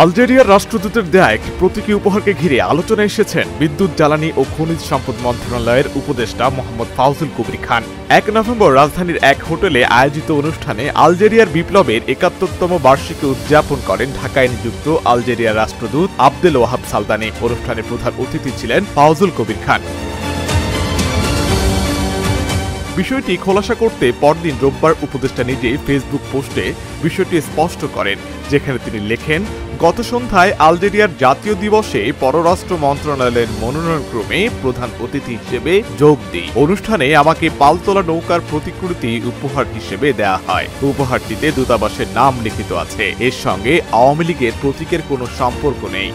আলজেরিয়ার রাষ্ট্রদূতের দেয়া একটি প্রতীকী উপহারকে ঘিরে আলোচনায় এসেছেন বিদ্যুৎ, জ্বালানি ও খনিজ সম্পদ মন্ত্রণালয়ের উপদেষ্টা মোহাম্মদ ফাউজুল কবির খান। ১ নভেম্বর রাজধানীর এক হোটেলে আয়োজিত অনুষ্ঠানে আলজেরিয়ার বিপ্লবের ৭১তম বার্ষিকী উদযাপন করেন ঢাকায় নিযুক্ত আলজেরিয়ার রাষ্ট্রদূত আবদেল ওয়াহাব সালদানি। অনুষ্ঠানে প্রধান অতিথি ছিলেন ফাউজুল কবির খান। বিষয়টি খোলাসা করতে পরদিন রোববার উপদেষ্টা নিজেই ফেসবুক পোস্টে বিষয়টি স্পষ্ট করেন, যেখানে তিনি লেখেন, গত সন্ধ্যায় আলজেরিয়ার জাতীয় দিবসে পররাষ্ট্র মন্ত্রণালয়ের মনোনয়নক্রমে প্রধান অতিথি হিসেবে যোগ দিই। অনুষ্ঠানে আমাকে পালতোলা নৌকার প্রতিকৃতি উপহার হিসেবে দেয়া হয়। উপহারটিতে দূতাবাসের নাম লিখিত আছে। এর সঙ্গে আওয়ামী লীগের প্রতীকের কোনো সম্পর্ক নেই।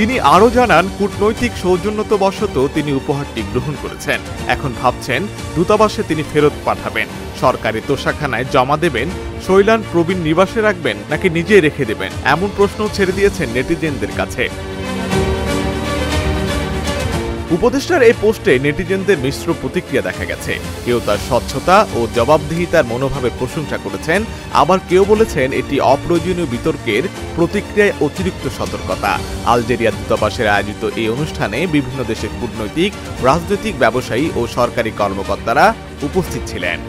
তিনি আরও জানান, কূটনৈতিক সৌজন্যতাবশত তিনি উপহারটি গ্রহণ করেছেন। এখন ভাবছেন দূতাবাসে তিনি ফেরত পাঠাবেন, সরকারি তোষাখানায় জমা দেবেন, শৈলান প্রবীণ নিবাসে রাখবেন নাকি নিজে রেখে দেবেন, এমন প্রশ্ন ছেড়ে দিয়েছেন নেটিজেনদের কাছে। উপদেষ্টার এই পোস্টে নেটিজেনদের মিশ্র প্রতিক্রিয়া দেখা গেছে। কেউ তার স্বচ্ছতা ও জবাবদিহিতার মনোভাবের প্রশংসা করেছেন, আবার কেউ বলেছেন এটি অপ্রয়োজনীয় বিতর্কের প্রতিক্রিয়ায় অতিরিক্ত সতর্কতা। আলজেরিয়া দূতাবাসের আয়োজিত এই অনুষ্ঠানে বিভিন্ন দেশের কূটনৈতিক, রাজনৈতিক, ব্যবসায়ী ও সরকারি কর্মকর্তারা উপস্থিত ছিলেন।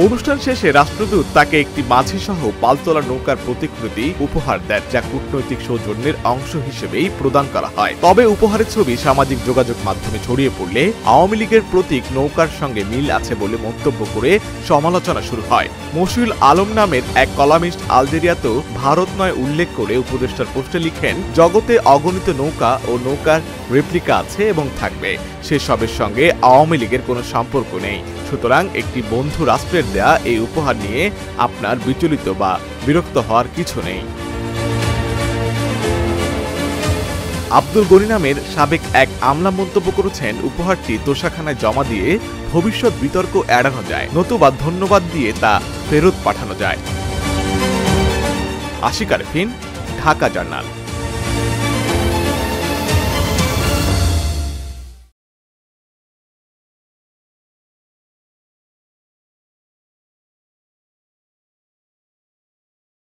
অনুষ্ঠান শেষে রাষ্ট্রদূত তাকে একটি মাঝি সহ পালতোলা নৌকার প্রতিকৃতি উপহার দেন, যা কূটনৈতিক সৌজন্যের অংশ হিসেবেই প্রদান করা হয়। তবে উপহারের ছবি সামাজিক যোগাযোগ মাধ্যমে ছড়িয়ে পড়লে আওয়ামী লীগের প্রতীক নৌকার সঙ্গে মিল আছে বলে মন্তব্য করে সমালোচনা শুরু হয়। মশিউল আলম নামের এক কলামিস্ট আলজেরিয়াতেও ভারত নয় উল্লেখ করে উপদেষ্টার পোস্টে লিখেন, জগতে অগণিত নৌকা ও নৌকার রেপ্লিকা আছে এবং থাকবে, সেসবের সঙ্গে আওয়ামী লীগের কোনো সম্পর্ক নেই। সুতরাং একটি বন্ধু রাষ্ট্রের দেয়া এই উপহার নিয়ে আপনার বিচলিত বা বিরক্ত হওয়ার কিছু নেই। আব্দুল গনি নামের সাবেক এক আমলা মন্তব্য করেছেন, উপহারটি তোষাখানায় জমা দিয়ে ভবিষ্যৎ বিতর্ক এড়ানো যায়, নতুবা ধন্যবাদ দিয়ে তা ফেরত পাঠানো যায়। আশিক আরেফিন, ঢাকা জার্নাল।